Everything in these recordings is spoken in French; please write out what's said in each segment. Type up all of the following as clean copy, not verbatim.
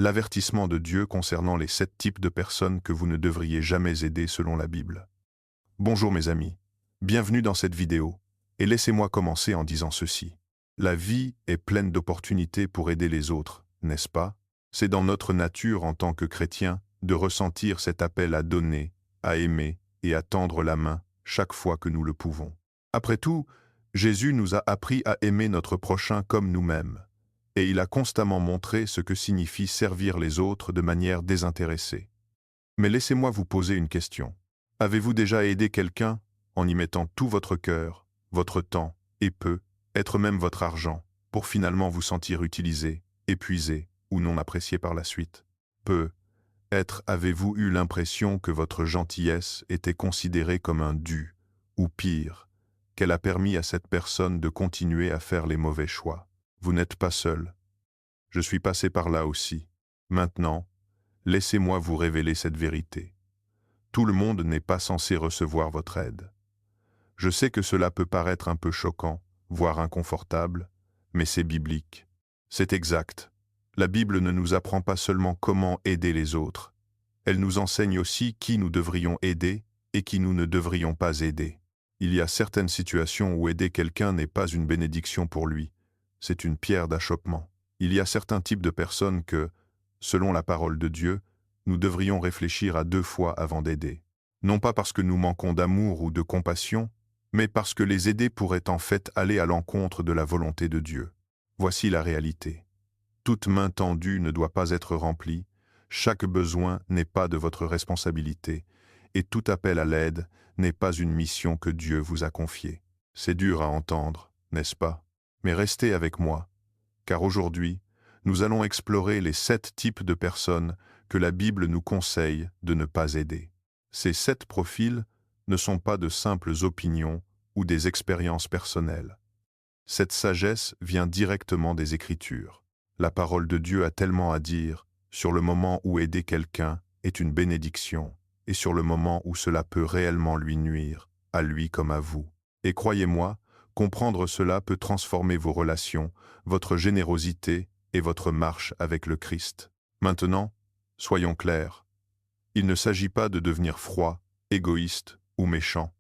L'avertissement de Dieu concernant les 7 types de personnes que vous ne devriez jamais aider selon la Bible. Bonjour mes amis, bienvenue dans cette vidéo, et laissez-moi commencer en disant ceci. La vie est pleine d'opportunités pour aider les autres, n'est-ce pas? C'est dans notre nature en tant que chrétiens de ressentir cet appel à donner, à aimer et à tendre la main chaque fois que nous le pouvons. Après tout, Jésus nous a appris à aimer notre prochain comme nous-mêmes, et il a constamment montré ce que signifie servir les autres de manière désintéressée. Mais laissez-moi vous poser une question. Avez-vous déjà aidé quelqu'un en y mettant tout votre cœur, votre temps et être même votre argent, pour finalement vous sentir utilisé, épuisé ou non apprécié par la suite? Avez-vous eu l'impression que votre gentillesse était considérée comme un dû, ou pire, qu'elle a permis à cette personne de continuer à faire les mauvais choix? Vous n'êtes pas seul. Je suis passé par là aussi. Maintenant, laissez-moi vous révéler cette vérité. Tout le monde n'est pas censé recevoir votre aide. Je sais que cela peut paraître un peu choquant, voire inconfortable, mais c'est biblique. C'est exact. La Bible ne nous apprend pas seulement comment aider les autres. Elle nous enseigne aussi qui nous devrions aider et qui nous ne devrions pas aider. Il y a certaines situations où aider quelqu'un n'est pas une bénédiction pour lui. C'est une pierre d'achoppement. Il y a certains types de personnes que, selon la parole de Dieu, nous devrions réfléchir à 2 fois avant d'aider. Non pas parce que nous manquons d'amour ou de compassion, mais parce que les aider pourrait en fait aller à l'encontre de la volonté de Dieu. Voici la réalité. Toute main tendue ne doit pas être remplie, chaque besoin n'est pas de votre responsabilité, et tout appel à l'aide n'est pas une mission que Dieu vous a confiée. C'est dur à entendre, n'est-ce pas? Mais restez avec moi, car aujourd'hui, nous allons explorer les 7 types de personnes que la Bible nous conseille de ne pas aider. Ces 7 profils ne sont pas de simples opinions ou des expériences personnelles. Cette sagesse vient directement des Écritures. La parole de Dieu a tellement à dire sur le moment où aider quelqu'un est une bénédiction et sur le moment où cela peut réellement lui nuire, à lui comme à vous. Et croyez-moi, comprendre cela peut transformer vos relations, votre générosité et votre marche avec le Christ. Maintenant, soyons clairs. Il ne s'agit pas de devenir froid, égoïste ou méchant.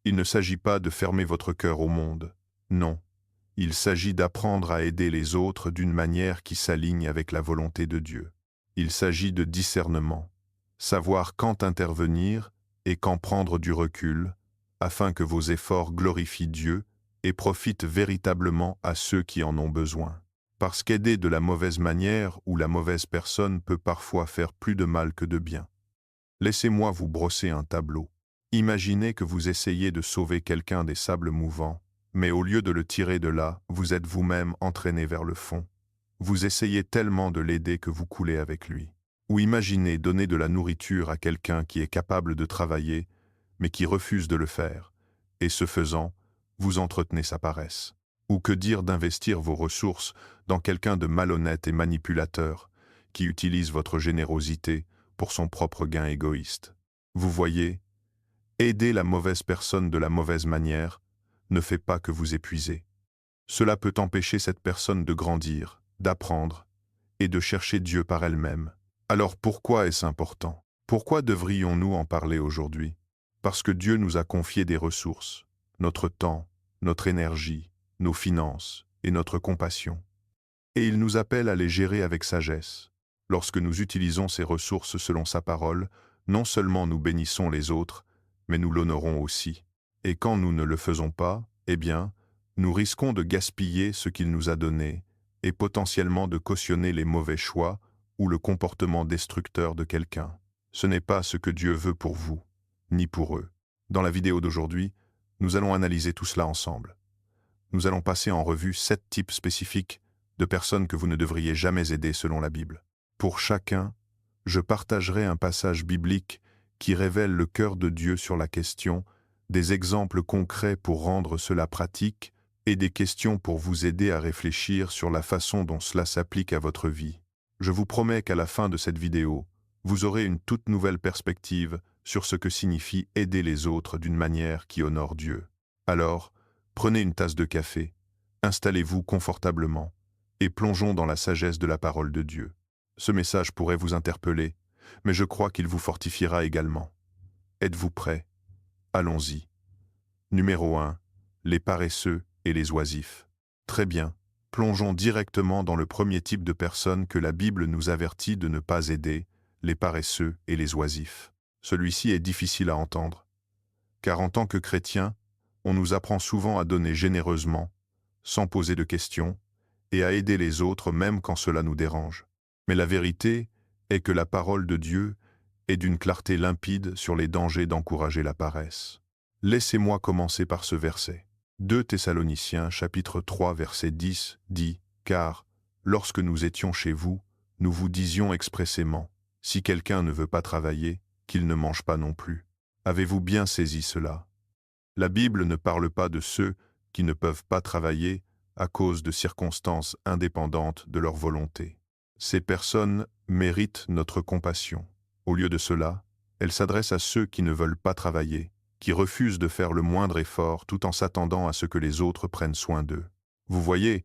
Il ne s'agit pas de fermer votre cœur au monde. Non. Il s'agit d'apprendre à aider les autres d'une manière qui s'aligne avec la volonté de Dieu. Il s'agit de discernement, savoir quand intervenir et quand prendre du recul, afin que vos efforts glorifient Dieu et profitent véritablement à ceux qui en ont besoin. Parce qu'aider de la mauvaise manière ou la mauvaise personne peut parfois faire plus de mal que de bien. Laissez-moi vous brosser un tableau. Imaginez que vous essayez de sauver quelqu'un des sables mouvants, mais au lieu de le tirer de là, vous êtes vous-même entraîné vers le fond. Vous essayez tellement de l'aider que vous coulez avec lui. Ou imaginez donner de la nourriture à quelqu'un qui est capable de travailler, mais qui refuse de le faire, et ce faisant, vous entretenez sa paresse. Ou que dire d'investir vos ressources dans quelqu'un de malhonnête et manipulateur, qui utilise votre générosité pour son propre gain égoïste. Vous voyez, aider la mauvaise personne de la mauvaise manière ne fait pas que vous épuiser. Cela peut empêcher cette personne de grandir, d'apprendre et de chercher Dieu par elle-même. Alors pourquoi est-ce important? Pourquoi devrions-nous en parler aujourd'hui? Parce que Dieu nous a confié des ressources, notre temps, notre énergie, nos finances et notre compassion. Et il nous appelle à les gérer avec sagesse. Lorsque nous utilisons ces ressources selon sa parole, non seulement nous bénissons les autres, mais nous l'honorons aussi. Et quand nous ne le faisons pas, eh bien, nous risquons de gaspiller ce qu'il nous a donné et potentiellement de cautionner les mauvais choix ou le comportement destructeur de quelqu'un. Ce n'est pas ce que Dieu veut pour vous, ni pour eux. Dans la vidéo d'aujourd'hui, nous allons analyser tout cela ensemble. Nous allons passer en revue 7 types spécifiques de personnes que vous ne devriez jamais aider selon la Bible. Pour chacun, je partagerai un passage biblique qui révèle le cœur de Dieu sur la question, des exemples concrets pour rendre cela pratique et des questions pour vous aider à réfléchir sur la façon dont cela s'applique à votre vie. Je vous promets qu'à la fin de cette vidéo, vous aurez une toute nouvelle perspective sur ce que signifie aider les autres d'une manière qui honore Dieu. Alors, prenez une tasse de café, installez-vous confortablement et plongeons dans la sagesse de la parole de Dieu. Ce message pourrait vous interpeller, mais je crois qu'il vous fortifiera également. Êtes-vous prêts? Allons-y. Numéro 1. Les paresseux et les oisifs. Très bien. Plongeons directement dans le premier type de personnes que la Bible nous avertit de ne pas aider, les paresseux et les oisifs. Celui-ci est difficile à entendre, car en tant que chrétien, on nous apprend souvent à donner généreusement, sans poser de questions, et à aider les autres même quand cela nous dérange. Mais la vérité est que la parole de Dieu est d'une clarté limpide sur les dangers d'encourager la paresse. Laissez-moi commencer par ce verset. 2 Thessaloniciens chapitre 3 verset 10 dit « Car, lorsque nous étions chez vous, nous vous disions expressément, si quelqu'un ne veut pas travailler, qu'il ne mange pas non plus. » Avez-vous bien saisi cela? La Bible ne parle pas de ceux qui ne peuvent pas travailler à cause de circonstances indépendantes de leur volonté. Ces personnes méritent notre compassion. Au lieu de cela, elle s'adresse à ceux qui ne veulent pas travailler, qui refusent de faire le moindre effort tout en s'attendant à ce que les autres prennent soin d'eux. Vous voyez,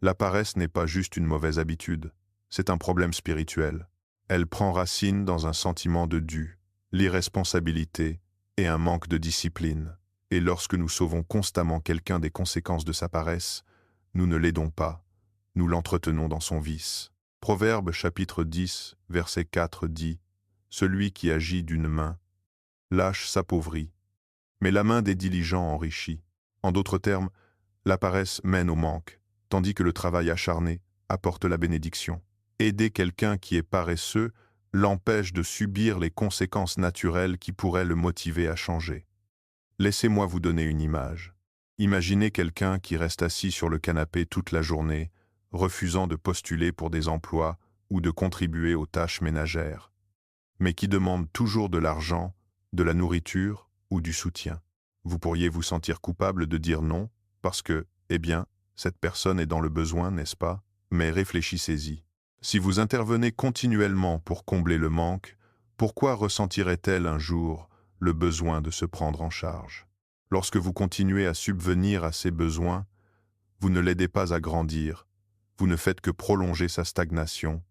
la paresse n'est pas juste une mauvaise habitude, c'est un problème spirituel. Elle prend racine dans un sentiment de dû, l'irresponsabilité et un manque de discipline. Et lorsque nous sauvons constamment quelqu'un des conséquences de sa paresse, nous ne l'aidons pas, nous l'entretenons dans son vice. Proverbe chapitre 10, verset 4 dit « Celui qui agit d'une main, lâche s'appauvrit, mais la main des diligents enrichit. » En d'autres termes, la paresse mène au manque, tandis que le travail acharné apporte la bénédiction. Aider quelqu'un qui est paresseux l'empêche de subir les conséquences naturelles qui pourraient le motiver à changer. Laissez-moi vous donner une image. Imaginez quelqu'un qui reste assis sur le canapé toute la journée, refusant de postuler pour des emplois ou de contribuer aux tâches ménagères, mais qui demande toujours de l'argent, de la nourriture ou du soutien. Vous pourriez vous sentir coupable de dire non, parce que, eh bien, cette personne est dans le besoin, n'est-ce pas? Mais réfléchissez-y. Si vous intervenez continuellement pour combler le manque, pourquoi ressentirait-elle un jour le besoin de se prendre en charge? Lorsque vous continuez à subvenir à ses besoins, vous ne l'aidez pas à grandir, vous ne faites que prolonger sa stagnation,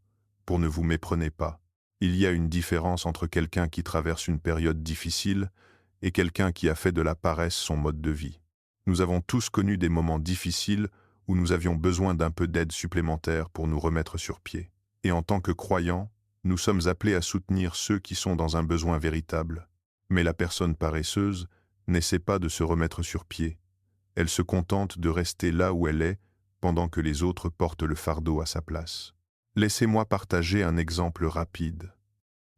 pour ne vous méprenez pas. Il y a une différence entre quelqu'un qui traverse une période difficile et quelqu'un qui a fait de la paresse son mode de vie. Nous avons tous connu des moments difficiles où nous avions besoin d'un peu d'aide supplémentaire pour nous remettre sur pied. Et en tant que croyants, nous sommes appelés à soutenir ceux qui sont dans un besoin véritable. Mais la personne paresseuse n'essaie pas de se remettre sur pied. Elle se contente de rester là où elle est pendant que les autres portent le fardeau à sa place. Laissez-moi partager un exemple rapide.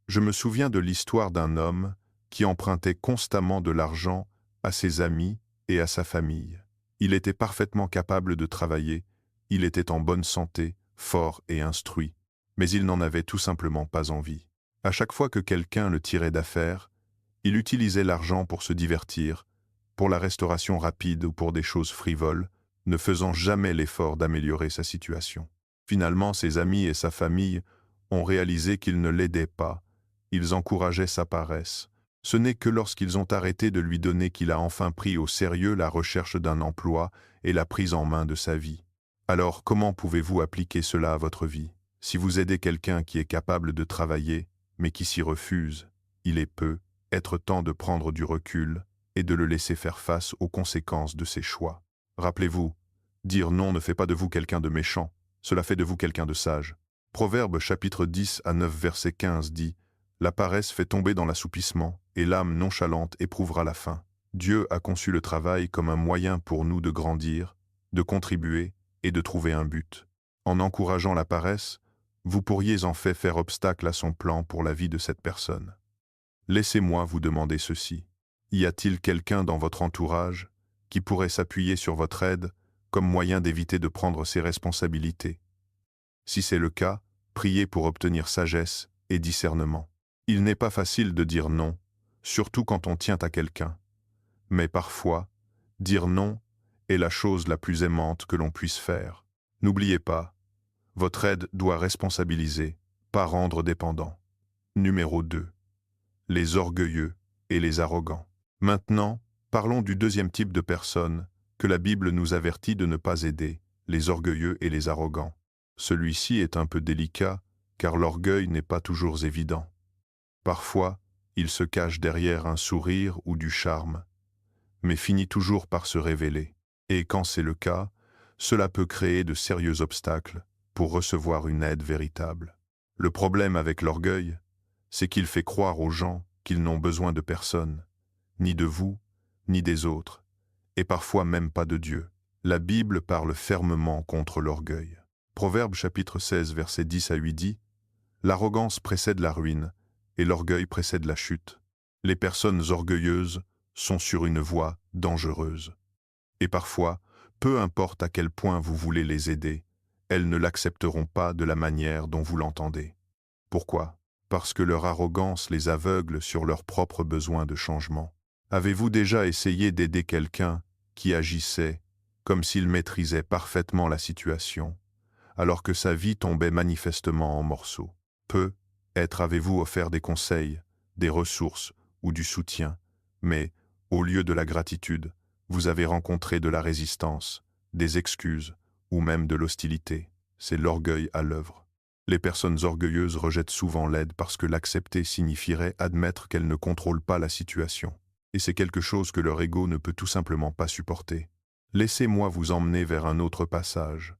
Je me souviens de l'histoire d'un homme qui empruntait constamment de l'argent à ses amis et à sa famille. Il était parfaitement capable de travailler, il était en bonne santé, fort et instruit, mais il n'en avait tout simplement pas envie. À chaque fois que quelqu'un le tirait d'affaire, il utilisait l'argent pour se divertir, pour la restauration rapide ou pour des choses frivoles, ne faisant jamais l'effort d'améliorer sa situation. Finalement, ses amis et sa famille ont réalisé qu'ils ne l'aidaient pas, ils encourageaient sa paresse. Ce n'est que lorsqu'ils ont arrêté de lui donner qu'il a enfin pris au sérieux la recherche d'un emploi et la prise en main de sa vie. Alors, comment pouvez-vous appliquer cela à votre vie? Si vous aidez quelqu'un qui est capable de travailler, mais qui s'y refuse, il est peu, être temps de prendre du recul et de le laisser faire face aux conséquences de ses choix. Rappelez-vous, dire non ne fait pas de vous quelqu'un de méchant, cela fait de vous quelqu'un de sage. Proverbe chapitre 10 à 9 verset 15 dit « La paresse fait tomber dans l'assoupissement, et l'âme nonchalante éprouvera la faim. Dieu a conçu le travail comme un moyen pour nous de grandir, de contribuer et de trouver un but. En encourageant la paresse, vous pourriez en fait faire obstacle à son plan pour la vie de cette personne. Laissez-moi vous demander ceci. Y a-t-il quelqu'un dans votre entourage qui pourrait s'appuyer sur votre aide comme moyen d'éviter de prendre ses responsabilités? Si c'est le cas, priez pour obtenir sagesse et discernement. Il n'est pas facile de dire non, surtout quand on tient à quelqu'un. Mais parfois, dire non est la chose la plus aimante que l'on puisse faire. N'oubliez pas, votre aide doit responsabiliser, pas rendre dépendant. Numéro 2. Les orgueilleux et les arrogants. Maintenant, parlons du deuxième type de personnes que la Bible nous avertit de ne pas aider, les orgueilleux et les arrogants. Celui-ci est un peu délicat, car l'orgueil n'est pas toujours évident. Parfois, il se cache derrière un sourire ou du charme, mais finit toujours par se révéler. Et quand c'est le cas, cela peut créer de sérieux obstacles pour recevoir une aide véritable. Le problème avec l'orgueil, c'est qu'il fait croire aux gens qu'ils n'ont besoin de personne, ni de vous, ni des autres, et parfois même pas de Dieu. La Bible parle fermement contre l'orgueil. Proverbe chapitre 16, versets 10 à 8 dit « L'arrogance précède la ruine, et l'orgueil précède la chute. Les personnes orgueilleuses sont sur une voie dangereuse. Et parfois, peu importe à quel point vous voulez les aider, elles ne l'accepteront pas de la manière dont vous l'entendez. Pourquoi? Parce que leur arrogance les aveugle sur leurs propres besoins de changement. Avez-vous déjà essayé d'aider quelqu'un qui agissait comme s'il maîtrisait parfaitement la situation, alors que sa vie tombait manifestement en morceaux? Peut-être avez-vous offert des conseils, des ressources ou du soutien, mais, au lieu de la gratitude, vous avez rencontré de la résistance, des excuses ou même de l'hostilité. C'est l'orgueil à l'œuvre. Les personnes orgueilleuses rejettent souvent l'aide parce que l'accepter signifierait admettre qu'elles ne contrôlent pas la situation. Et c'est quelque chose que leur ego ne peut tout simplement pas supporter. Laissez-moi vous emmener vers un autre passage.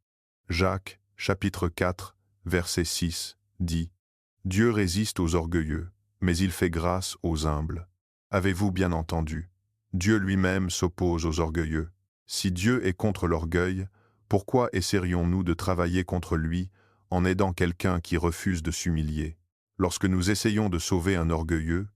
Jacques, chapitre 4, verset 6, dit « Dieu résiste aux orgueilleux, mais il fait grâce aux humbles. » Avez-vous bien entendu? Dieu lui-même s'oppose aux orgueilleux. Si Dieu est contre l'orgueil, pourquoi essaierions-nous de travailler contre lui en aidant quelqu'un qui refuse de s'humilier? Lorsque nous essayons de sauver un orgueilleux,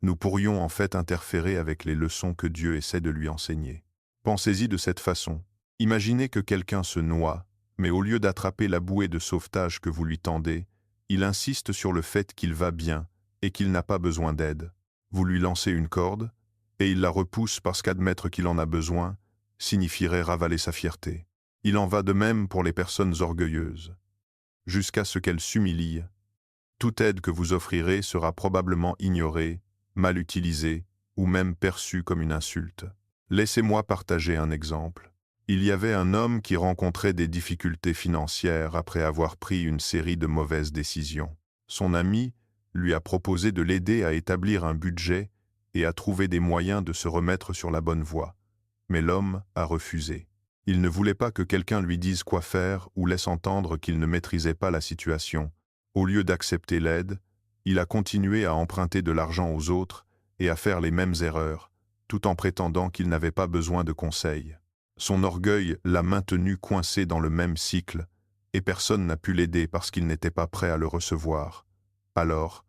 nous pourrions en fait interférer avec les leçons que Dieu essaie de lui enseigner. Pensez-y de cette façon. Imaginez que quelqu'un se noie, mais au lieu d'attraper la bouée de sauvetage que vous lui tendez, il insiste sur le fait qu'il va bien et qu'il n'a pas besoin d'aide. Vous lui lancez une corde, et il la repousse parce qu'admettre qu'il en a besoin signifierait ravaler sa fierté. Il en va de même pour les personnes orgueilleuses. Jusqu'à ce qu'elles s'humilient, toute aide que vous offrirez sera probablement ignorée, mal utilisée ou même perçue comme une insulte. Laissez-moi partager un exemple. Il y avait un homme qui rencontrait des difficultés financières après avoir pris une série de mauvaises décisions. Son ami lui a proposé de l'aider à établir un budget et à trouver des moyens de se remettre sur la bonne voie. Mais l'homme a refusé. Il ne voulait pas que quelqu'un lui dise quoi faire ou laisse entendre qu'il ne maîtrisait pas la situation. Au lieu d'accepter l'aide, il a continué à emprunter de l'argent aux autres et à faire les mêmes erreurs, tout en prétendant qu'il n'avait pas besoin de conseils. Son orgueil l'a maintenu coincé dans le même cycle, et personne n'a pu l'aider parce qu'il n'était pas prêt à le recevoir. Alors,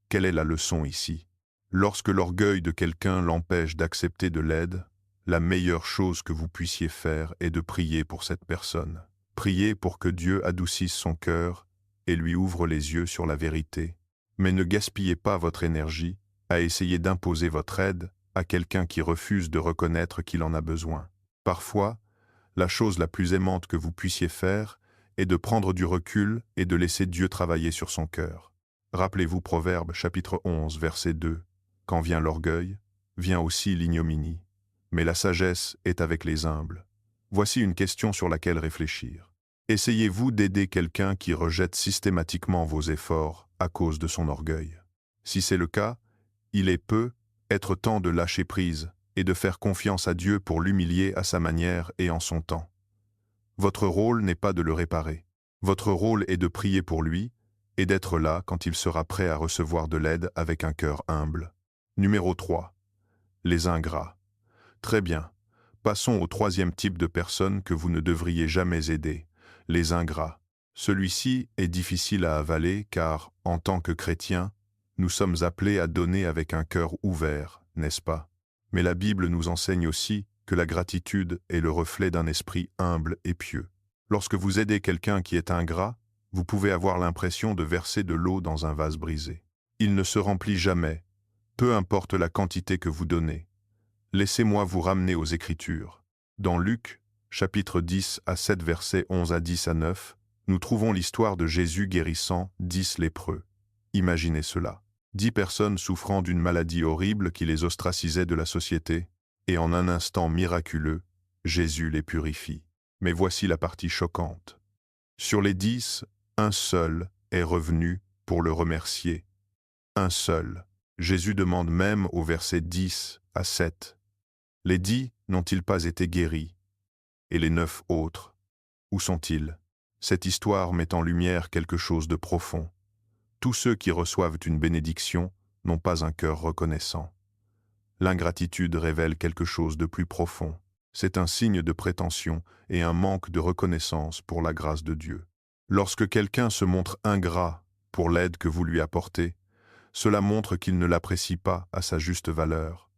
quelle est la leçon ici? Lorsque l'orgueil de quelqu'un l'empêche d'accepter de l'aide, la meilleure chose que vous puissiez faire est de prier pour cette personne. Priez pour que Dieu adoucisse son cœur et lui ouvre les yeux sur la vérité. Mais ne gaspillez pas votre énergie à essayer d'imposer votre aide à quelqu'un qui refuse de reconnaître qu'il en a besoin. Parfois, la chose la plus aimante que vous puissiez faire est de prendre du recul et de laisser Dieu travailler sur son cœur. Rappelez-vous Proverbe chapitre 11, verset 2. Quand vient l'orgueil, vient aussi l'ignominie. Mais la sagesse est avec les humbles. Voici une question sur laquelle réfléchir. Essayez-vous d'aider quelqu'un qui rejette systématiquement vos efforts à cause de son orgueil? Si c'est le cas, il est peut-être temps de lâcher prise et de faire confiance à Dieu pour l'humilier à sa manière et en son temps. Votre rôle n'est pas de le réparer. Votre rôle est de prier pour lui et d'être là quand il sera prêt à recevoir de l'aide avec un cœur humble. Numéro 3. Les ingrats. Très bien. Passons au troisième type de personnes que vous ne devriez jamais aider, les ingrats. Celui-ci est difficile à avaler car, en tant que chrétiens, nous sommes appelés à donner avec un cœur ouvert, n'est-ce pas? Mais la Bible nous enseigne aussi que la gratitude est le reflet d'un esprit humble et pieux. Lorsque vous aidez quelqu'un qui est ingrat, vous pouvez avoir l'impression de verser de l'eau dans un vase brisé. Il ne se remplit jamais, peu importe la quantité que vous donnez. Laissez-moi vous ramener aux Écritures. Dans Luc, chapitre 10 à 7, versets 11 à 10 à 9, nous trouvons l'histoire de Jésus guérissant 10 lépreux. Imaginez cela. 10 personnes souffrant d'une maladie horrible qui les ostracisait de la société, et en un instant miraculeux, Jésus les purifie. Mais voici la partie choquante. Sur les 10, un seul est revenu pour le remercier. Un seul. Jésus demande même au verset 10 à 7. Les 10 n'ont-ils pas été guéris? Et les 9 autres, où sont-ils? Cette histoire met en lumière quelque chose de profond. Tous ceux qui reçoivent une bénédiction n'ont pas un cœur reconnaissant. L'ingratitude révèle quelque chose de plus profond. C'est un signe de prétention et un manque de reconnaissance pour la grâce de Dieu. Lorsque quelqu'un se montre ingrat pour l'aide que vous lui apportez, cela montre qu'il ne l'apprécie pas à sa juste valeur.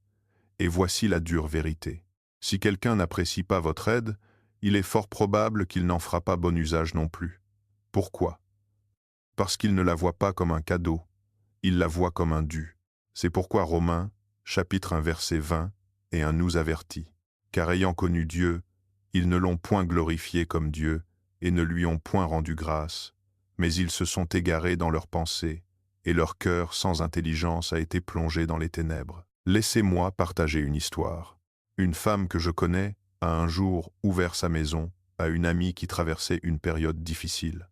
Et voici la dure vérité. Si quelqu'un n'apprécie pas votre aide, il est fort probable qu'il n'en fera pas bon usage non plus. Pourquoi? Parce qu'il ne la voit pas comme un cadeau, il la voit comme un dû. C'est pourquoi Romains, chapitre 1, verset 20, et 1 nous avertit. Car ayant connu Dieu, ils ne l'ont point glorifié comme Dieu, et ne lui ont point rendu grâce, mais ils se sont égarés dans leurs pensées, et leur cœur sans intelligence a été plongé dans les ténèbres. Laissez-moi partager une histoire. Une femme que je connais a un jour ouvert sa maison à une amie qui traversait une période difficile.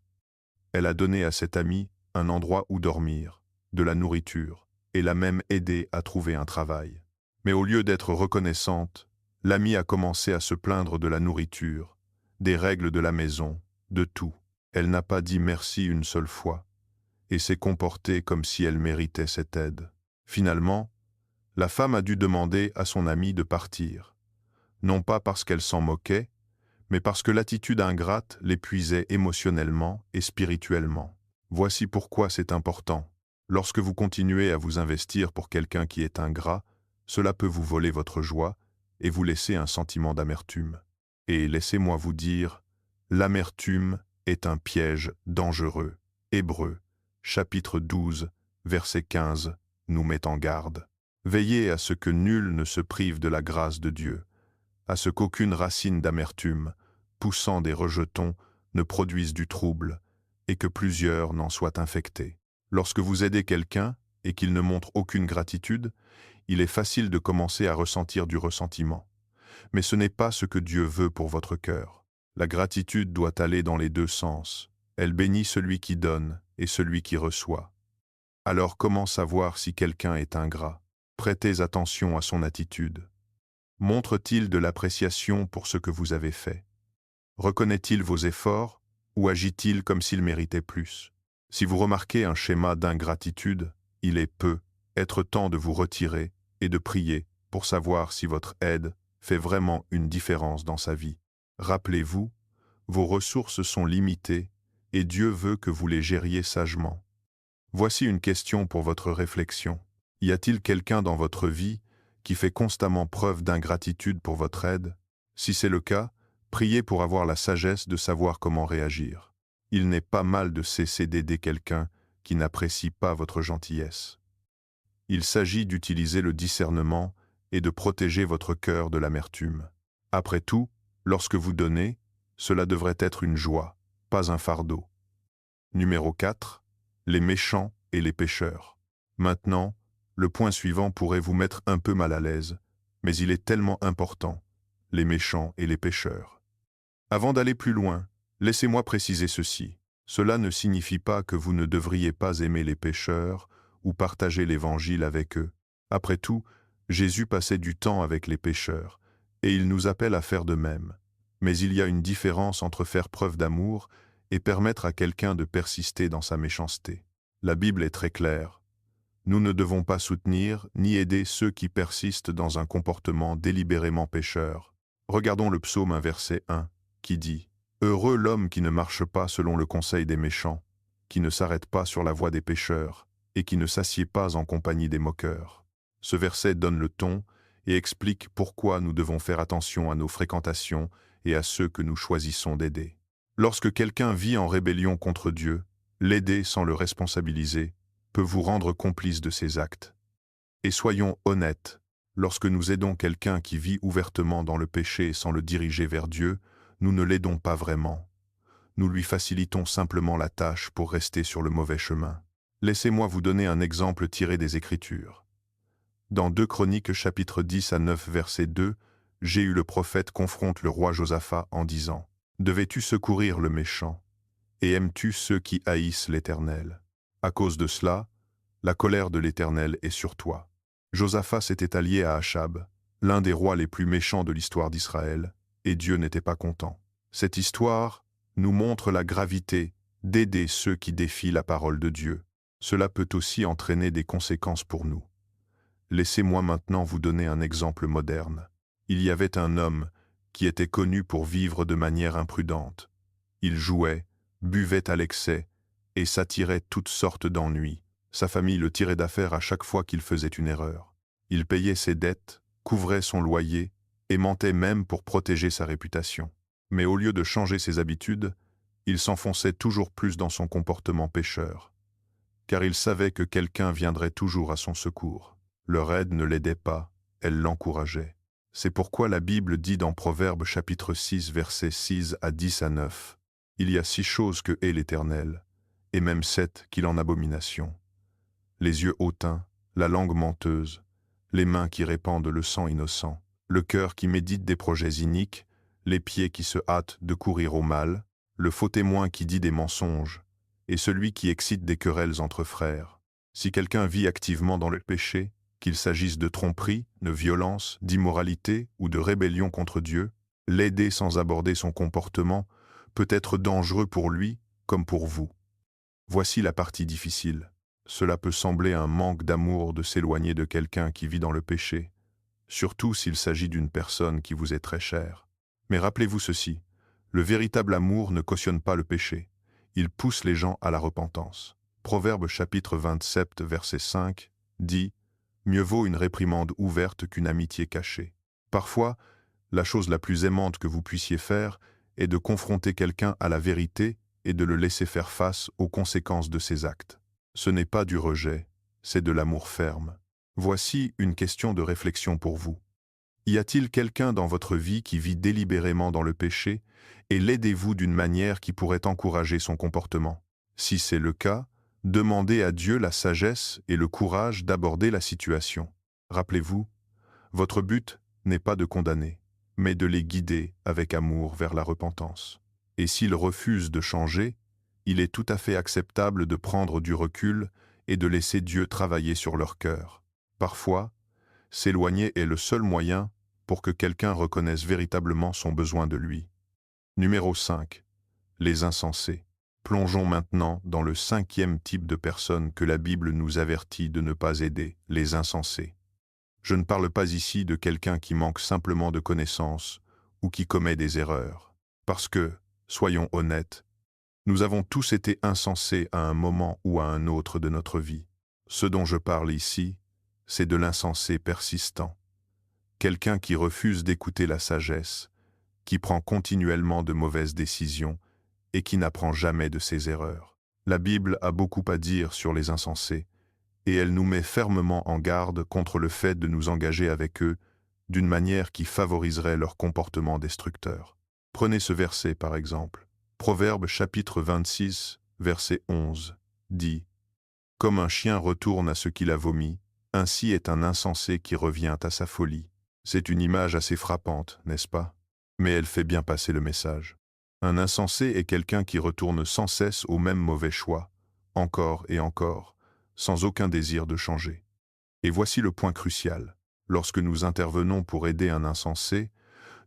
Elle a donné à cette amie un endroit où dormir, de la nourriture, et l'a même aidé à trouver un travail. Mais au lieu d'être reconnaissante, l'amie a commencé à se plaindre de la nourriture, des règles de la maison, de tout. Elle n'a pas dit merci une seule fois, et s'est comportée comme si elle méritait cette aide. Finalement, la femme a dû demander à son amie de partir, non pas parce qu'elle s'en moquait, mais parce que l'attitude ingrate l'épuisait émotionnellement et spirituellement. Voici pourquoi c'est important. Lorsque vous continuez à vous investir pour quelqu'un qui est ingrat, cela peut vous voler votre joie et vous laisser un sentiment d'amertume. Et laissez-moi vous dire, l'amertume est un piège dangereux. Hébreux, chapitre 12, verset 15, nous met en garde. Veillez à ce que nul ne se prive de la grâce de Dieu, à ce qu'aucune racine d'amertume, poussant des rejetons, ne produise du trouble, et que plusieurs n'en soient infectés. Lorsque vous aidez quelqu'un et qu'il ne montre aucune gratitude, il est facile de commencer à ressentir du ressentiment. Mais ce n'est pas ce que Dieu veut pour votre cœur. La gratitude doit aller dans les deux sens. Elle bénit celui qui donne et celui qui reçoit. Alors comment savoir si quelqu'un est ingrat? Prêtez attention à son attitude. Montre-t-il de l'appréciation pour ce que vous avez fait? Reconnaît-il vos efforts ou agit-il comme s'il méritait plus? Si vous remarquez un schéma d'ingratitude, il est être temps de vous retirer et de prier pour savoir si votre aide fait vraiment une différence dans sa vie. Rappelez-vous, vos ressources sont limitées et Dieu veut que vous les gériez sagement. Voici une question pour votre réflexion. Y a-t-il quelqu'un dans votre vie qui fait constamment preuve d'ingratitude pour votre aide? Si c'est le cas, priez pour avoir la sagesse de savoir comment réagir. Il n'est pas mal de cesser d'aider quelqu'un qui n'apprécie pas votre gentillesse. Il s'agit d'utiliser le discernement et de protéger votre cœur de l'amertume. Après tout, lorsque vous donnez, cela devrait être une joie, pas un fardeau. Numéro 4. Les méchants et les pécheurs. Maintenant, le point suivant pourrait vous mettre un peu mal à l'aise, mais il est tellement important, les méchants et les pécheurs. Avant d'aller plus loin, laissez-moi préciser ceci. Cela ne signifie pas que vous ne devriez pas aimer les pécheurs ou partager l'Évangile avec eux. Après tout, Jésus passait du temps avec les pécheurs, et il nous appelle à faire de même. Mais il y a une différence entre faire preuve d'amour et permettre à quelqu'un de persister dans sa méchanceté. La Bible est très claire. Nous ne devons pas soutenir ni aider ceux qui persistent dans un comportement délibérément pécheur. Regardons le psaume 1 verset 1, qui dit « Heureux l'homme qui ne marche pas selon le conseil des méchants, qui ne s'arrête pas sur la voie des pécheurs, et qui ne s'assied pas en compagnie des moqueurs. » Ce verset donne le ton et explique pourquoi nous devons faire attention à nos fréquentations et à ceux que nous choisissons d'aider. Lorsque quelqu'un vit en rébellion contre Dieu, l'aider sans le responsabiliser peut vous rendre complice de ses actes. Et soyons honnêtes, lorsque nous aidons quelqu'un qui vit ouvertement dans le péché sans le diriger vers Dieu, nous ne l'aidons pas vraiment. Nous lui facilitons simplement la tâche pour rester sur le mauvais chemin. Laissez-moi vous donner un exemple tiré des Écritures. Dans 2 Chroniques chapitre 10 à 9 verset 2, Jéhu le prophète confronte le roi Josaphat en disant « Devais-tu secourir le méchant? Et aimes-tu ceux qui haïssent l'Éternel? À cause de cela, la colère de l'Éternel est sur toi. Josaphat était allié à Achab, l'un des rois les plus méchants de l'histoire d'Israël, et Dieu n'était pas content. Cette histoire nous montre la gravité d'aider ceux qui défient la parole de Dieu. Cela peut aussi entraîner des conséquences pour nous. Laissez-moi maintenant vous donner un exemple moderne. Il y avait un homme qui était connu pour vivre de manière imprudente. Il jouait, buvait à l'excès et s'attirait toutes sortes d'ennuis. Sa famille le tirait d'affaire à chaque fois qu'il faisait une erreur. Il payait ses dettes, couvrait son loyer et mentait même pour protéger sa réputation. Mais au lieu de changer ses habitudes, il s'enfonçait toujours plus dans son comportement pécheur, car il savait que quelqu'un viendrait toujours à son secours. Leur aide ne l'aidait pas, elle l'encourageait. C'est pourquoi la Bible dit dans Proverbes chapitre 6, versets 6 à 10 à 9, « Il y a 6 choses que hait l'Éternel, et même 7 qu'il en abomination. Les yeux hautains, la langue menteuse, les mains qui répandent le sang innocent, le cœur qui médite des projets iniques, les pieds qui se hâtent de courir au mal, le faux témoin qui dit des mensonges, et celui qui excite des querelles entre frères. Si quelqu'un vit activement dans le péché, qu'il s'agisse de tromperie, de violence, d'immoralité ou de rébellion contre Dieu, l'aider sans aborder son comportement peut être dangereux pour lui comme pour vous. Voici la partie difficile. Cela peut sembler un manque d'amour de s'éloigner de quelqu'un qui vit dans le péché, surtout s'il s'agit d'une personne qui vous est très chère. Mais rappelez-vous ceci, le véritable amour ne cautionne pas le péché, il pousse les gens à la repentance. Proverbe chapitre 27, verset 5, dit « Mieux vaut une réprimande ouverte qu'une amitié cachée ». Parfois, la chose la plus aimante que vous puissiez faire est de confronter quelqu'un à la vérité et de le laisser faire face aux conséquences de ses actes. Ce n'est pas du rejet, c'est de l'amour ferme. Voici une question de réflexion pour vous. Y a-t-il quelqu'un dans votre vie qui vit délibérément dans le péché et l'aidez-vous d'une manière qui pourrait encourager son comportement? Si c'est le cas, demandez à Dieu la sagesse et le courage d'aborder la situation. Rappelez-vous, votre but n'est pas de condamner, mais de les guider avec amour vers la repentance. Et s'ils refusent de changer, il est tout à fait acceptable de prendre du recul et de laisser Dieu travailler sur leur cœur. Parfois, s'éloigner est le seul moyen pour que quelqu'un reconnaisse véritablement son besoin de lui. Numéro 5. Les insensés. Plongeons maintenant dans le 5e type de personnes que la Bible nous avertit de ne pas aider, les insensés. Je ne parle pas ici de quelqu'un qui manque simplement de connaissances ou qui commet des erreurs. Parce que, soyons honnêtes, nous avons tous été insensés à un moment ou à un autre de notre vie. Ce dont je parle ici, c'est de l'insensé persistant. Quelqu'un qui refuse d'écouter la sagesse, qui prend continuellement de mauvaises décisions et qui n'apprend jamais de ses erreurs. La Bible a beaucoup à dire sur les insensés, et elle nous met fermement en garde contre le fait de nous engager avec eux d'une manière qui favoriserait leur comportement destructeur. Prenez ce verset par exemple. Proverbe chapitre 26, verset 11, dit « Comme un chien retourne à ce qu'il a vomi, ainsi est un insensé qui revient à sa folie. » C'est une image assez frappante, n'est-ce pas? Mais elle fait bien passer le message. Un insensé est quelqu'un qui retourne sans cesse au même mauvais choix, encore et encore, sans aucun désir de changer. Et voici le point crucial. Lorsque nous intervenons pour aider un insensé,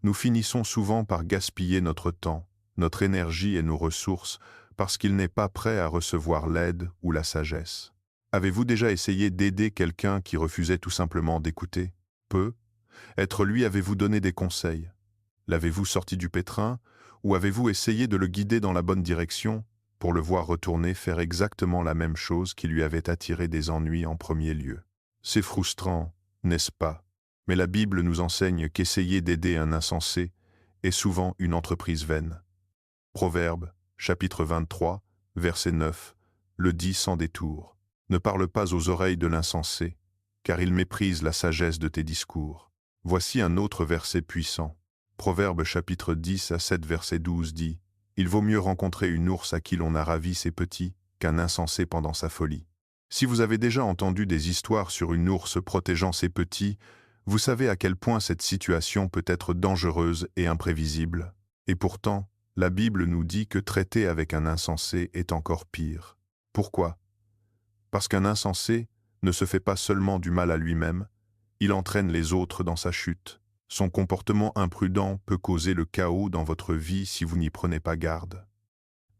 nous finissons souvent par gaspiller notre temps, notre énergie et nos ressources parce qu'il n'est pas prêt à recevoir l'aide ou la sagesse. Avez-vous déjà essayé d'aider quelqu'un qui refusait tout simplement d'écouter? Peu. Être lui, avez-vous donné des conseils? L'avez-vous sorti du pétrin ou avez-vous essayé de le guider dans la bonne direction pour le voir retourner faire exactement la même chose qui lui avait attiré des ennuis en premier lieu? C'est frustrant, n'est-ce pas? Mais la Bible nous enseigne qu'essayer d'aider un insensé est souvent une entreprise vaine. Proverbe, chapitre 23, verset 9, le dit sans détour. Ne parle pas aux oreilles de l'insensé, car il méprise la sagesse de tes discours. Voici un autre verset puissant. Proverbe chapitre 10 à 7 verset 12 dit « Il vaut mieux rencontrer une ours à qui l'on a ravi ses petits qu'un insensé pendant sa folie. » Si vous avez déjà entendu des histoires sur une ours protégeant ses petits, vous savez à quel point cette situation peut être dangereuse et imprévisible. Et pourtant, La Bible nous dit que traiter avec un insensé est encore pire. Pourquoi? Parce qu'un insensé ne se fait pas seulement du mal à lui-même, il entraîne les autres dans sa chute. Son comportement imprudent peut causer le chaos dans votre vie si vous n'y prenez pas garde.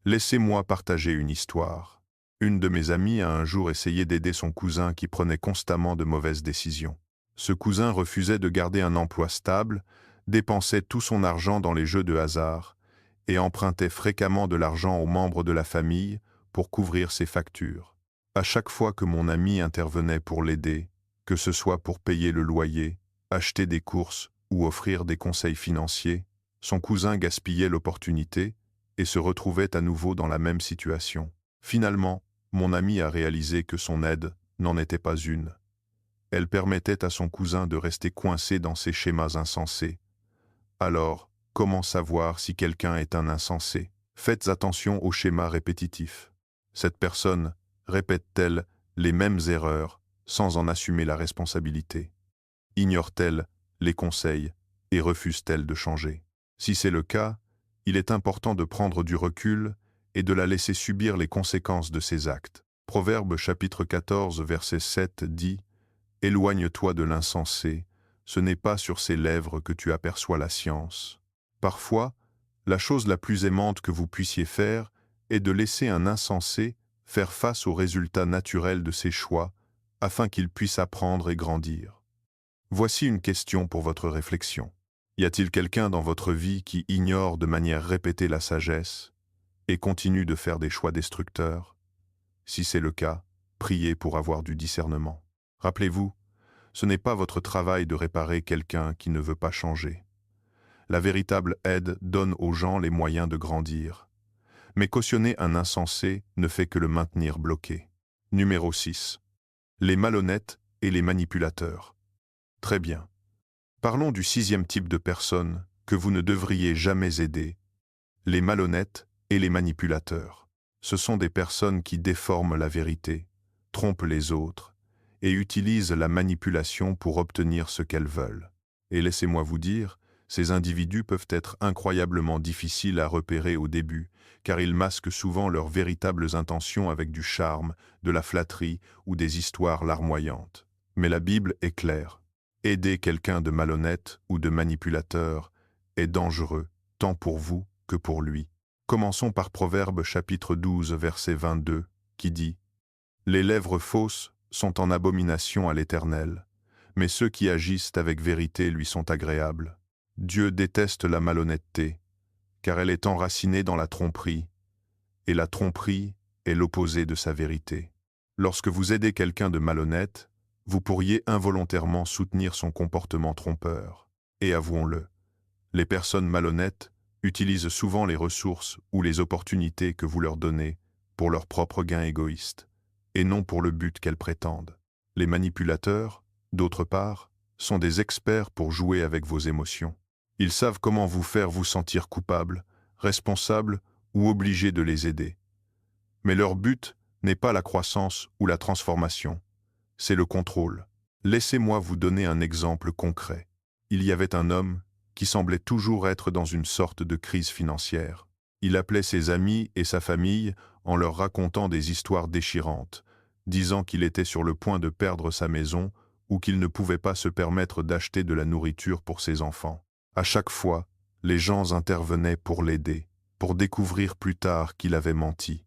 Laissez-moi partager une histoire. Une de mes amies a un jour essayé d'aider son cousin qui prenait constamment de mauvaises décisions. Ce cousin refusait de garder un emploi stable, dépensait tout son argent dans les jeux de hasard et empruntait fréquemment de l'argent aux membres de la famille pour couvrir ses factures. À chaque fois que mon ami intervenait pour l'aider, que ce soit pour payer le loyer, acheter des courses ou offrir des conseils financiers, son cousin gaspillait l'opportunité et se retrouvait à nouveau dans la même situation. Finalement, mon ami a réalisé que son aide n'en était pas une. Elle permettait à son cousin de rester coincé dans ses schémas insensés. Alors, comment savoir si quelqu'un est un insensé? Faites attention aux schémas répétitifs. Cette personne répète-t-elle les mêmes erreurs sans en assumer la responsabilité? Ignore-t-elle les conseils et refuse-t-elle de changer? Si c'est le cas, il est important de prendre du recul et de la laisser subir les conséquences de ses actes. Proverbe chapitre 14, verset 7 dit « Éloigne-toi de l'insensé, ce n'est pas sur ses lèvres que tu aperçois la science. » Parfois, la chose la plus aimante que vous puissiez faire est de laisser un insensé faire face aux résultats naturels de ses choix afin qu'il puisse apprendre et grandir. Voici une question pour votre réflexion. Y a-t-il quelqu'un dans votre vie qui ignore de manière répétée la sagesse et continue de faire des choix destructeurs? Si c'est le cas, priez pour avoir du discernement. Rappelez-vous, ce n'est pas votre travail de réparer quelqu'un qui ne veut pas changer. La véritable aide donne aux gens les moyens de grandir. Mais cautionner un insensé ne fait que le maintenir bloqué. Numéro 6. Les malhonnêtes et les manipulateurs. Très bien. Parlons du 6e type de personnes que vous ne devriez jamais aider, les malhonnêtes et les manipulateurs. Ce sont des personnes qui déforment la vérité, trompent les autres et utilisent la manipulation pour obtenir ce qu'elles veulent. Et laissez-moi vous dire, ces individus peuvent être incroyablement difficiles à repérer au début, car ils masquent souvent leurs véritables intentions avec du charme, de la flatterie ou des histoires larmoyantes. Mais la Bible est claire. Aider quelqu'un de malhonnête ou de manipulateur est dangereux, tant pour vous que pour lui. Commençons par Proverbe chapitre 12, verset 22, qui dit « Les lèvres fausses sont en abomination à l'Éternel, mais ceux qui agissent avec vérité lui sont agréables. Dieu déteste la malhonnêteté, car elle est enracinée dans la tromperie, et la tromperie est l'opposé de sa vérité. Lorsque vous aidez quelqu'un de malhonnête, vous pourriez involontairement soutenir son comportement trompeur. Et avouons-le, les personnes malhonnêtes utilisent souvent les ressources ou les opportunités que vous leur donnez pour leur propre gain égoïste, et non pour le but qu'elles prétendent. Les manipulateurs, d'autre part, sont des experts pour jouer avec vos émotions. Ils savent comment vous faire vous sentir coupable, responsable ou obligé de les aider. Mais leur but n'est pas la croissance ou la transformation, c'est le contrôle. Laissez-moi vous donner un exemple concret. Il y avait un homme qui semblait toujours être dans une sorte de crise financière. Il appelait ses amis et sa famille en leur racontant des histoires déchirantes, disant qu'il était sur le point de perdre sa maison ou qu'il ne pouvait pas se permettre d'acheter de la nourriture pour ses enfants. À chaque fois, les gens intervenaient pour l'aider, pour découvrir plus tard qu'il avait menti.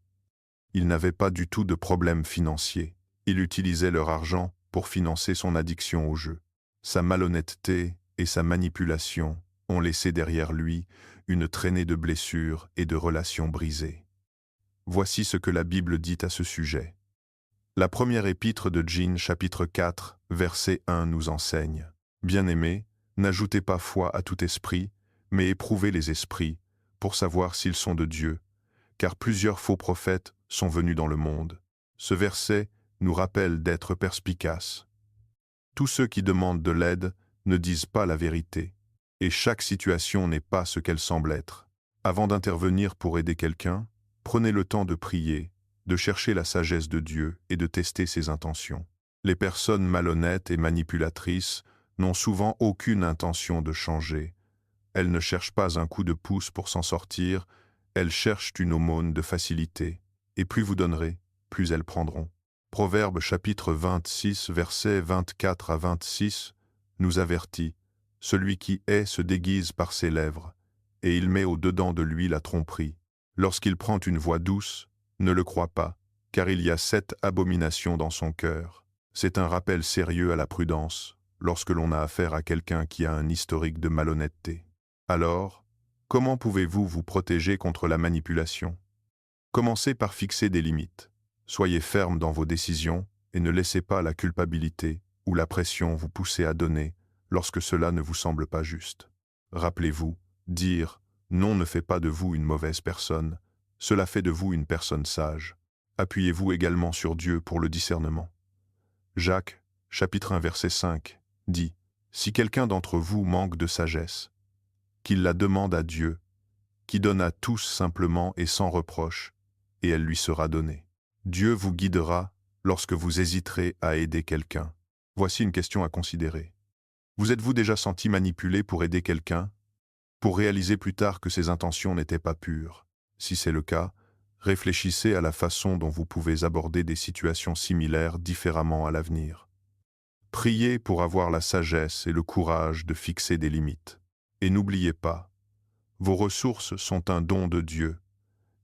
Il n'avait pas du tout de problème financier. Il utilisait leur argent pour financer son addiction au jeu. Sa malhonnêteté et sa manipulation ont laissé derrière lui une traînée de blessures et de relations brisées. Voici ce que la Bible dit à ce sujet. La première épître de Jean, chapitre 4, verset 1 nous enseigne « Bien-aimés, n'ajoutez pas foi à tout esprit, mais éprouvez les esprits, pour savoir s'ils sont de Dieu, car plusieurs faux prophètes sont venus dans le monde. » Ce verset nous rappelle d'être perspicaces. Tous ceux qui demandent de l'aide ne disent pas la vérité, et chaque situation n'est pas ce qu'elle semble être. Avant d'intervenir pour aider quelqu'un, prenez le temps de prier, de chercher la sagesse de Dieu et de tester ses intentions. Les personnes malhonnêtes et manipulatrices n'ont souvent aucune intention de changer. Elles ne cherchent pas un coup de pouce pour s'en sortir, elles cherchent une aumône de facilité. Et plus vous donnerez, plus elles prendront. Proverbe chapitre 26, versets 24 à 26, nous avertit, « Celui qui hait se déguise par ses lèvres, et il met au-dedans de lui la tromperie. Lorsqu'il prend une voix douce, ne le crois pas, car il y a 7 abominations dans son cœur. » C'est un rappel sérieux à la prudence, lorsque l'on a affaire à quelqu'un qui a un historique de malhonnêteté. Alors, comment pouvez-vous vous protéger contre la manipulation? Commencez par fixer des limites. Soyez ferme dans vos décisions et ne laissez pas la culpabilité ou la pression vous pousser à donner lorsque cela ne vous semble pas juste. Rappelez-vous, dire « non » ne fait pas de vous une mauvaise personne, cela fait de vous une personne sage. Appuyez-vous également sur Dieu pour le discernement. Jacques, chapitre 1, verset 5, dit « Si quelqu'un d'entre vous manque de sagesse, qu'il la demande à Dieu, qui donne à tous simplement et sans reproche, et elle lui sera donnée. » Dieu vous guidera lorsque vous hésiterez à aider quelqu'un. Voici une question à considérer. Vous êtes-vous déjà senti manipulé pour aider quelqu'un, pour réaliser plus tard que ses intentions n'étaient pas pures? Si c'est le cas, réfléchissez à la façon dont vous pouvez aborder des situations similaires différemment à l'avenir. Priez pour avoir la sagesse et le courage de fixer des limites. Et n'oubliez pas, vos ressources sont un don de Dieu.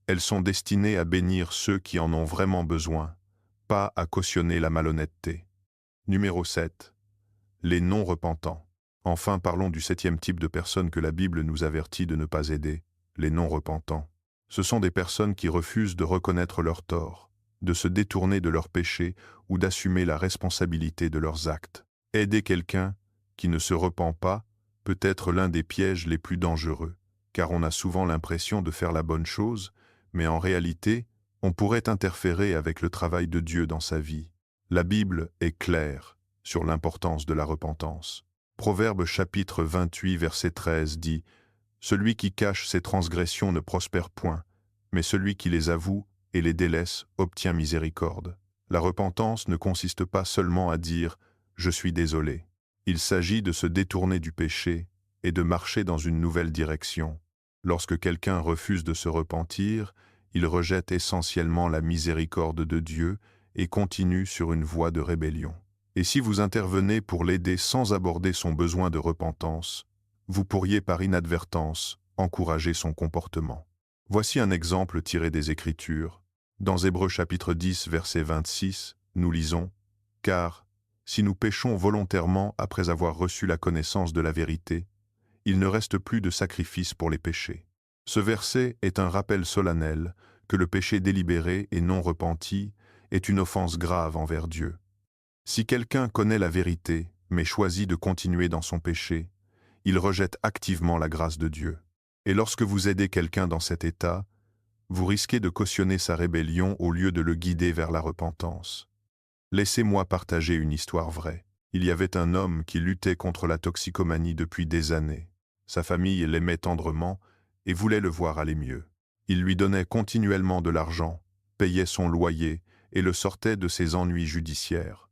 Elles sont destinées à bénir ceux qui en ont vraiment besoin, pas à cautionner la malhonnêteté. Numéro 7. Les non-repentants. Enfin, parlons du 7e type de personnes que la Bible nous avertit de ne pas aider, les non-repentants. Ce sont des personnes qui refusent de reconnaître leurs torts, de se détourner de leurs péchés ou d'assumer la responsabilité de leurs actes. Aider quelqu'un qui ne se repent pas peut être l'un des pièges les plus dangereux, car on a souvent l'impression de faire la bonne chose, mais en réalité, on pourrait interférer avec le travail de Dieu dans sa vie. La Bible est claire sur l'importance de la repentance. Proverbe chapitre 28, verset 13 dit « Celui qui cache ses transgressions ne prospère point, mais celui qui les avoue et les délaisse obtient miséricorde. » La repentance ne consiste pas seulement à dire « Je suis désolé ». Il s'agit de se détourner du péché et de marcher dans une nouvelle direction. Lorsque quelqu'un refuse de se repentir, il rejette essentiellement la miséricorde de Dieu et continue sur une voie de rébellion. Et si vous intervenez pour l'aider sans aborder son besoin de repentance, vous pourriez par inadvertance encourager son comportement. Voici un exemple tiré des Écritures. Dans Hébreux chapitre 10, verset 26, nous lisons « Car, si nous péchons volontairement après avoir reçu la connaissance de la vérité, il ne reste plus de sacrifice pour les péchés. » Ce verset est un rappel solennel que le péché délibéré et non repenti est une offense grave envers Dieu. Si quelqu'un connaît la vérité, mais choisit de continuer dans son péché, il rejette activement la grâce de Dieu. Et lorsque vous aidez quelqu'un dans cet état, vous risquez de cautionner sa rébellion au lieu de le guider vers la repentance. Laissez-moi partager une histoire vraie. Il y avait un homme qui luttait contre la toxicomanie depuis des années. Sa famille l'aimait tendrement et voulait le voir aller mieux. Il lui donnait continuellement de l'argent, payait son loyer et le sortait de ses ennuis judiciaires.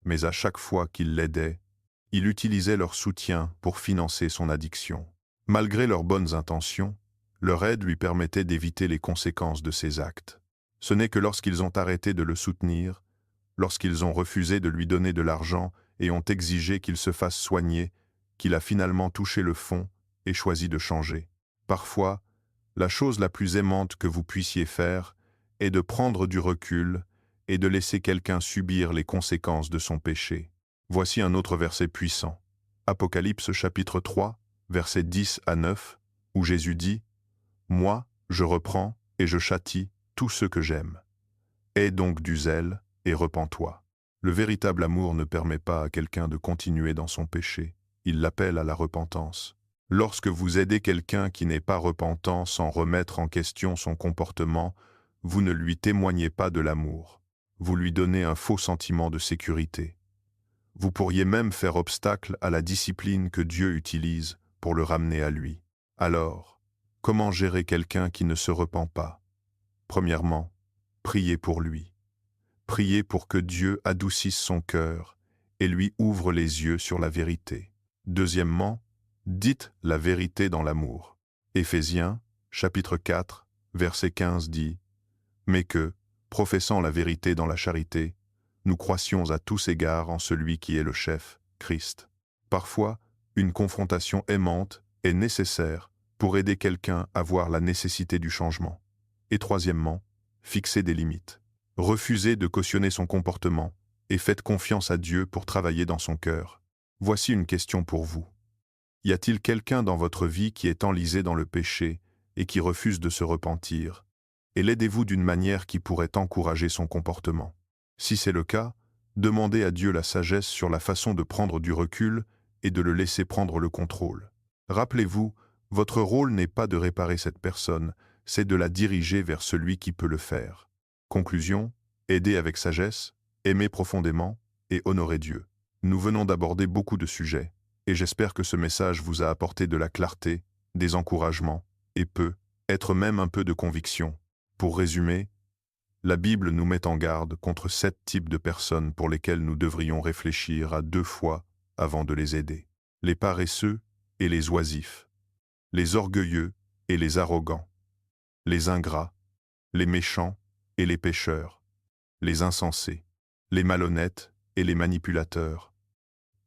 Mais à chaque fois qu'il l'aidait, il utilisait leur soutien pour financer son addiction. Malgré leurs bonnes intentions, leur aide lui permettait d'éviter les conséquences de ses actes. Ce n'est que lorsqu'ils ont arrêté de le soutenir, lorsqu'ils ont refusé de lui donner de l'argent et ont exigé qu'il se fasse soigner, qu'il a finalement touché le fond et choisi de changer. Parfois, la chose la plus aimante que vous puissiez faire est de prendre du recul et de laisser quelqu'un subir les conséquences de son péché. Voici un autre verset puissant. Apocalypse chapitre 3, versets 10 à 9, où Jésus dit « Moi, je reprends et je châtie tous ceux que j'aime. Aie donc du zèle et repens-toi. » Le véritable amour ne permet pas à quelqu'un de continuer dans son péché. Il l'appelle à la repentance. Lorsque vous aidez quelqu'un qui n'est pas repentant sans remettre en question son comportement, vous ne lui témoignez pas de l'amour. Vous lui donnez un faux sentiment de sécurité. Vous pourriez même faire obstacle à la discipline que Dieu utilise pour le ramener à lui. Alors, comment gérer quelqu'un qui ne se repent pas? Premièrement, priez pour lui. Priez pour que Dieu adoucisse son cœur et lui ouvre les yeux sur la vérité. Deuxièmement, Dites la vérité dans l'amour. Éphésiens, chapitre 4, verset 15 dit « Mais que, professant la vérité dans la charité, nous croissions à tous égards en celui qui est le chef, Christ. » Parfois, une confrontation aimante est nécessaire pour aider quelqu'un à voir la nécessité du changement. Et troisièmement, fixer des limites. Refusez de cautionner son comportement et faites confiance à Dieu pour travailler dans son cœur. Voici une question pour vous. Y a-t-il quelqu'un dans votre vie qui est enlisé dans le péché et qui refuse de se repentir? Et l'aidez-vous d'une manière qui pourrait encourager son comportement? Si c'est le cas, demandez à Dieu la sagesse sur la façon de prendre du recul et de le laisser prendre le contrôle. Rappelez-vous, votre rôle n'est pas de réparer cette personne, c'est de la diriger vers celui qui peut le faire. Conclusion, aidez avec sagesse, aimez profondément et honorez Dieu. Nous venons d'aborder beaucoup de sujets, et j'espère que ce message vous a apporté de la clarté, des encouragements, et peut-être même un peu de conviction. Pour résumer, la Bible nous met en garde contre 7 types de personnes pour lesquelles nous devrions réfléchir à 2 fois avant de les aider. Les paresseux et les oisifs, les orgueilleux et les arrogants, les ingrats, les méchants et les pécheurs, les insensés, les malhonnêtes et les manipulateurs,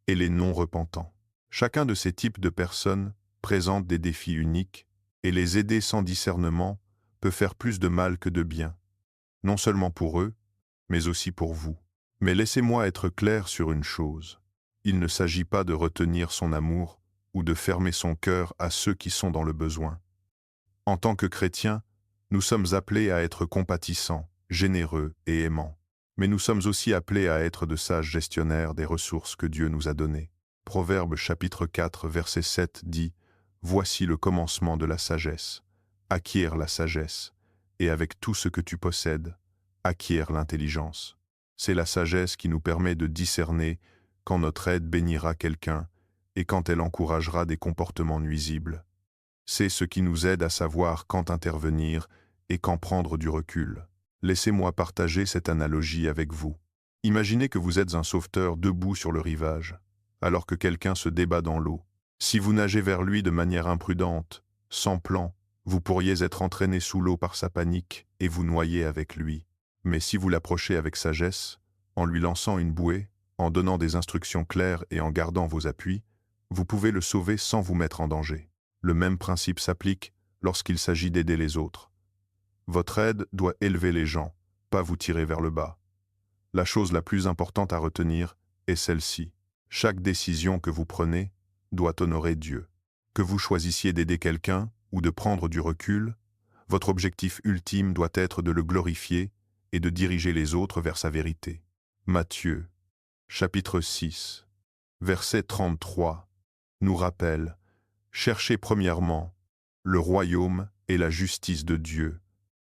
et les non-repentants. Chacun de ces types de personnes présente des défis uniques, et les aider sans discernement peut faire plus de mal que de bien, non seulement pour eux, mais aussi pour vous. Mais laissez-moi être clair sur une chose. Il ne s'agit pas de retenir son amour ou de fermer son cœur à ceux qui sont dans le besoin. En tant que chrétiens, nous sommes appelés à être compatissants, généreux et aimants. Mais nous sommes aussi appelés à être de sages gestionnaires des ressources que Dieu nous a données. Proverbe chapitre 4, verset 7 dit « Voici le commencement de la sagesse. Acquiert la sagesse, et avec tout ce que tu possèdes, acquiert l'intelligence. » C'est la sagesse qui nous permet de discerner quand notre aide bénira quelqu'un et quand elle encouragera des comportements nuisibles. C'est ce qui nous aide à savoir quand intervenir et quand prendre du recul. Laissez-moi partager cette analogie avec vous. Imaginez que vous êtes un sauveteur debout sur le rivage, alors que quelqu'un se débat dans l'eau. Si vous nagez vers lui de manière imprudente, sans plan, vous pourriez être entraîné sous l'eau par sa panique et vous noyer avec lui. Mais si vous l'approchez avec sagesse, en lui lançant une bouée, en donnant des instructions claires et en gardant vos appuis, vous pouvez le sauver sans vous mettre en danger. Le même principe s'applique lorsqu'il s'agit d'aider les autres. Votre aide doit élever les gens, pas vous tirer vers le bas. La chose la plus importante à retenir est celle-ci. Chaque décision que vous prenez doit honorer Dieu. Que vous choisissiez d'aider quelqu'un ou de prendre du recul, votre objectif ultime doit être de le glorifier et de diriger les autres vers sa vérité. Matthieu, chapitre 6, verset 33, nous rappelle « Cherchez premièrement le royaume et la justice de Dieu,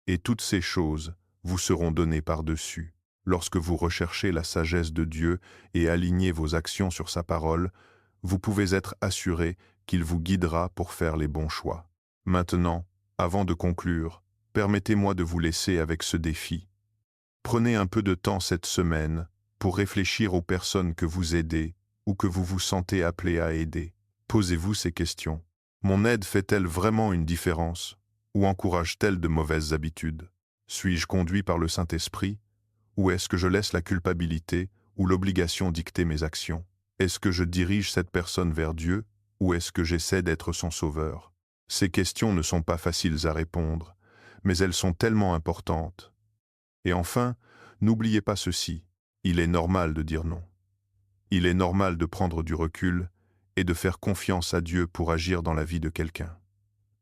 et toutes ces choses vous seront données par-dessus. » Lorsque vous recherchez la sagesse de Dieu et alignez vos actions sur sa parole, vous pouvez être assuré qu'il vous guidera pour faire les bons choix. Maintenant, avant de conclure, permettez-moi de vous laisser avec ce défi. Prenez un peu de temps cette semaine pour réfléchir aux personnes que vous aidez ou que vous vous sentez appelé à aider. Posez-vous ces questions. Mon aide fait-elle vraiment une différence ou encourage-t-elle de mauvaises habitudes? Suis-je conduit par le Saint-Esprit? Ou est-ce que je laisse la culpabilité ou l'obligation dicter mes actions? Est-ce que je dirige cette personne vers Dieu ou est-ce que j'essaie d'être son sauveur? Ces questions ne sont pas faciles à répondre, mais elles sont tellement importantes. Et enfin, n'oubliez pas ceci, il est normal de dire non. Il est normal de prendre du recul et de faire confiance à Dieu pour agir dans la vie de quelqu'un.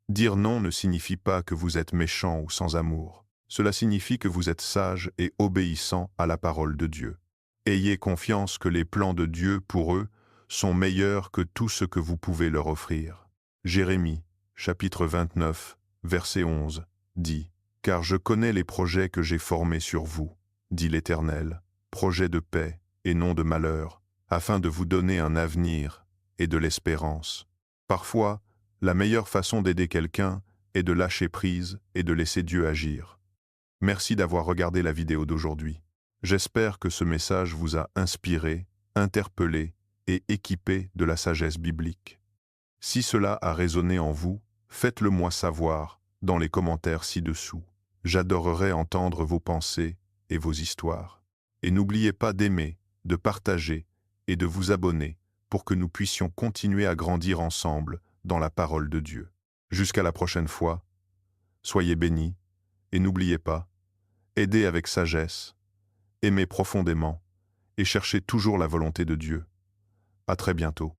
Dire non ne signifie pas que vous êtes méchant ou sans amour. Cela signifie que vous êtes sage et obéissant à la parole de Dieu. Ayez confiance que les plans de Dieu pour eux sont meilleurs que tout ce que vous pouvez leur offrir. Jérémie, chapitre 29, verset 11, dit « Car je connais les projets que j'ai formés sur vous, dit l'Éternel, projets de paix et non de malheur, afin de vous donner un avenir et de l'espérance. » Parfois, la meilleure façon d'aider quelqu'un est de lâcher prise et de laisser Dieu agir. Merci d'avoir regardé la vidéo d'aujourd'hui. J'espère que ce message vous a inspiré, interpellé et équipé de la sagesse biblique. Si cela a résonné en vous, faites-le moi savoir dans les commentaires ci-dessous. J'adorerais entendre vos pensées et vos histoires. Et n'oubliez pas d'aimer, de partager et de vous abonner pour que nous puissions continuer à grandir ensemble dans la parole de Dieu. Jusqu'à la prochaine fois, soyez bénis et n'oubliez pas, aidez avec sagesse, aimez profondément et cherchez toujours la volonté de Dieu. À très bientôt.